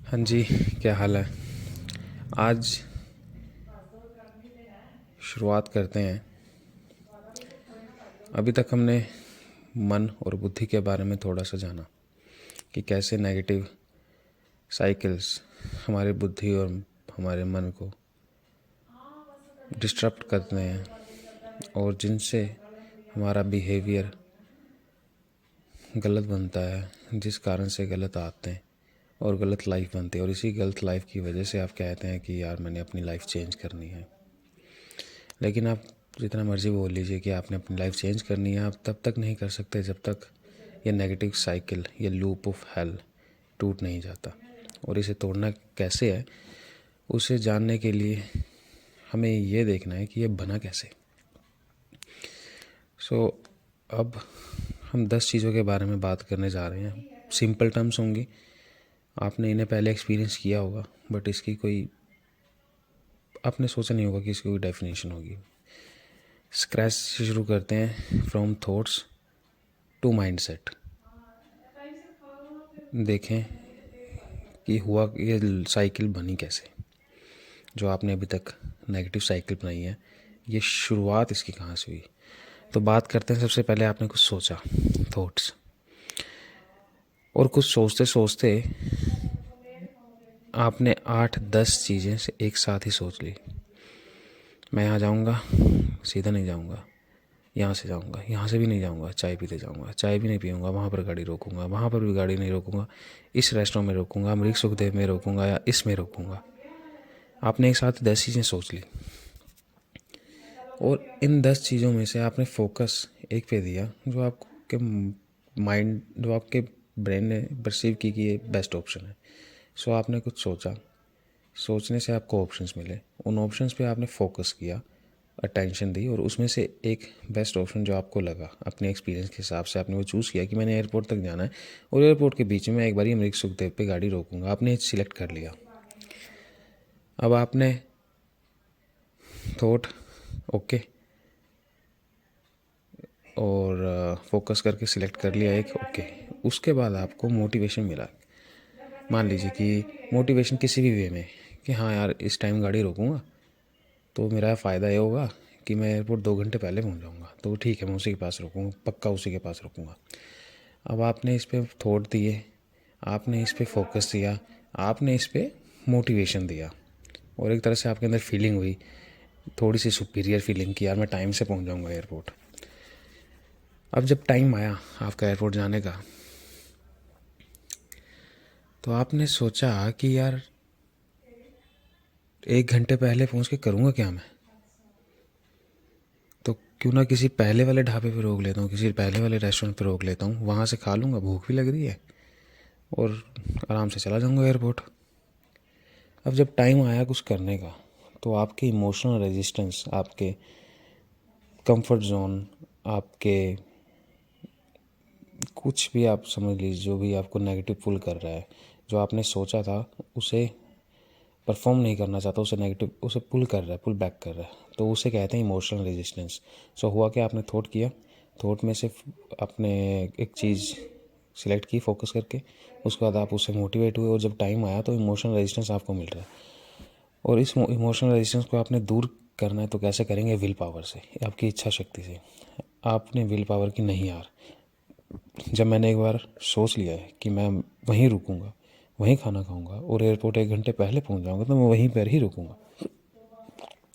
हाँ जी, क्या हाल है। आज शुरुआत करते हैं। अभी तक हमने मन और बुद्धि के बारे में थोड़ा सा जाना कि कैसे नेगेटिव साइकिल्स हमारे बुद्धि और हमारे मन को डिस्टर्ब करते हैं और जिनसे हमारा बिहेवियर गलत बनता है, जिस कारण से गलत आते हैं और गलत लाइफ बनती है। और इसी गलत लाइफ की वजह से आप कहते हैं कि यार मैंने अपनी लाइफ चेंज करनी है। लेकिन आप जितना मर्ज़ी बोल लीजिए कि आपने अपनी लाइफ चेंज करनी है, आप तब तक नहीं कर सकते जब तक ये नेगेटिव साइकिल, ये लूप ऑफ हेल टूट नहीं जाता। और इसे तोड़ना कैसे है, उसे जानने के लिए हमें ये देखना है कि ये बना कैसे। अब हम 10 चीज़ों के बारे में बात करने जा रहे हैं। सिंपल टर्म्स होंगी, आपने इन्हें पहले एक्सपीरियंस किया होगा, बट इसकी कोई आपने सोचा नहीं होगा कि इसकी कोई डेफिनेशन होगी। स्क्रैच से शुरू करते हैं। From thoughts to mindset. देखें कि हुआ, ये साइकिल बनी कैसे। जो आपने अभी तक नेगेटिव साइकिल बनाई है, ये शुरुआत इसकी कहाँ से हुई। तो बात करते हैं, सबसे पहले आपने कुछ सोचा, थॉट्स, और कुछ सोचते सोचते आपने 8-10 चीज़ें से एक साथ ही सोच ली। मैं यहाँ जाऊँगा, सीधा नहीं जाऊँगा, यहाँ से जाऊँगा, यहाँ से भी नहीं जाऊँगा, चाय पीते जाऊँगा, चाय भी नहीं पीऊँगा, वहाँ पर गाड़ी रोकूँगा, वहाँ पर भी गाड़ी नहीं रोकूँगा, इस रेस्टोरेंट में रोकूँगा, अमरीक सुखदेव में रोकूँगा या इसमें रोकूँगा। आपने एक साथ 10 चीज़ें सोच ली और इन 10 चीज़ों में से आपने फोकस एक पे दिया जो आपके माइंड, जो आपके ब्रेन ने परसीव की कि ये बेस्ट ऑप्शन है। सो आपने कुछ सोचा, सोचने से आपको ऑप्शंस मिले, उन ऑप्शंस पे आपने फोकस किया, अटेंशन दी, और उसमें से एक बेस्ट ऑप्शन जो आपको लगा अपने एक्सपीरियंस के हिसाब से आपने वो चूज़ किया कि मैंने एयरपोर्ट तक जाना है और एयरपोर्ट के बीच में एक बार अमरीक सुखदेव पे गाड़ी रोकूंगा। आपने सिलेक्ट कर लिया। अब आपने थॉट ओके और फोकस करके सिलेक्ट कर लिया एक ओके। उसके बाद आपको मोटिवेशन मिला। मान लीजिए कि मोटिवेशन किसी भी वे में कि हाँ यार इस टाइम गाड़ी रोकूंगा तो मेरा फ़ायदा ये होगा कि मैं एयरपोर्ट 2 घंटे पहले पहुंच जाऊंगा, तो ठीक है मैं उसी के पास रुकूंगा, पक्का उसी के पास रुकूंगा। अब आपने इस पर थॉट दिए, आपने इस पर फोकस दिया, आपने इस पर मोटिवेशन दिया, और एक तरह से आपके अंदर फीलिंग हुई, थोड़ी सी सुपीरियर फीलिंग कि यार मैं टाइम से पहुंच जाऊंगा एयरपोर्ट। अब जब टाइम आया आपका एयरपोर्ट जाने का, तो आपने सोचा कि यार 1 घंटे पहले पहुंच के करूँगा क्या मैं। तो क्यों ना किसी पहले वाले ढाबे पे रोक लेता हूँ, किसी पहले वाले रेस्टोरेंट पे रोक लेता हूँ, वहाँ से खा लूँगा, भूख भी लग रही है, और आराम से चला जाऊँगा एयरपोर्ट। अब जब टाइम आया कुछ करने का, तो आपके इमोशनल रेजिस्टेंस, आपके कंफर्ट जोन, आपके कुछ भी आप समझ लीजिए, जो भी आपको नेगेटिव पुल कर रहा है, जो आपने सोचा था उसे परफॉर्म नहीं करना चाहता, उसे नेगेटिव उसे पुल कर रहा है, पुल बैक कर रहा है, तो उसे कहते हैं इमोशनल रेजिस्टेंस। सो हुआ कि आपने थॉट किया, थॉट में से आपने एक चीज़ सिलेक्ट की फोकस करके, उसके बाद आप उससे मोटिवेट हुए, और जब टाइम आया तो इमोशनल रेजिस्टेंस आपको मिल रहा है। और इस इमोशनल रेजिस्टेंस को आपने दूर करना है, तो कैसे करेंगे? विल पावर से, आपकी इच्छा शक्ति से। आपने विल पावर की नहीं यार, जब मैंने एक बार सोच लिया है कि मैं वहीं रुकूंगा, वहीं खाना खाऊंगा और एयरपोर्ट 1 घंटे पहले पहुंच जाऊंगा, तो मैं वहीं पर ही रुकूंगा।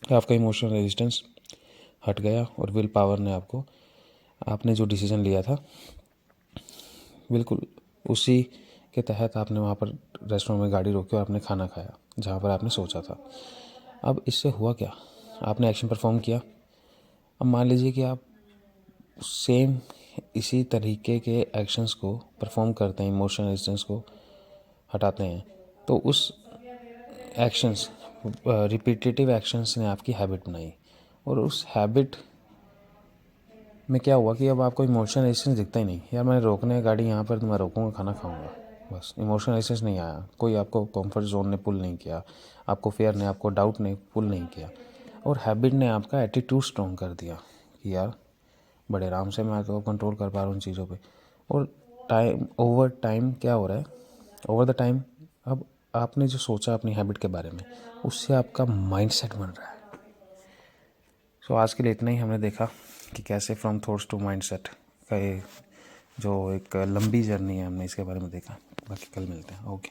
आपका इमोशनल रेजिस्टेंस हट गया और विल पावर ने आपको, आपने जो डिसीजन लिया था बिल्कुल उसी के तहत आपने वहाँ पर रेस्टोरेंट में गाड़ी रोकी और आपने खाना खाया जहाँ पर आपने सोचा था। अब इससे हुआ क्या, आपने एक्शन परफॉर्म किया। अब मान लीजिए कि आप सेम इसी तरीके के एक्शंस को परफॉर्म करते हैं, इमोशनल रेजिस्टेंस को हटाते हैं, तो उस एक्शंस, रिपीटेटिव एक्शंस ने आपकी हैबिट बनाई, और उस हैबिट में क्या हुआ कि अब आपको इमोशनल रेजिस्टेंस दिखता ही नहीं। यार मैंने रोकने गाड़ी यहाँ पर, तो मैं रोकूंगा, खाना खाऊंगा, बस। इमोशनल रेजिस्टेंस नहीं आया, कोई आपको कंफर्ट जोन ने पुल नहीं किया, आपको फेयर ने, आपको डाउट ने पुल नहीं किया, और हैबिट ने आपका एटीट्यूड स्ट्रॉन्ग कर दिया कि यार बड़े आराम से मैं तो कंट्रोल कर पा रहा हूँ उन चीज़ों पे। और टाइम, ओवर टाइम क्या हो रहा है, ओवर द टाइम अब आपने जो सोचा अपनी हैबिट के बारे में, उससे आपका माइंडसेट बन रहा है। सो आज के लिए इतना ही। हमने देखा कि कैसे फ्रॉम थॉट्स टू माइंडसेट का ये जो एक लंबी जर्नी है, हमने इसके बारे में देखा। बाकी कल मिलते हैं। ओके।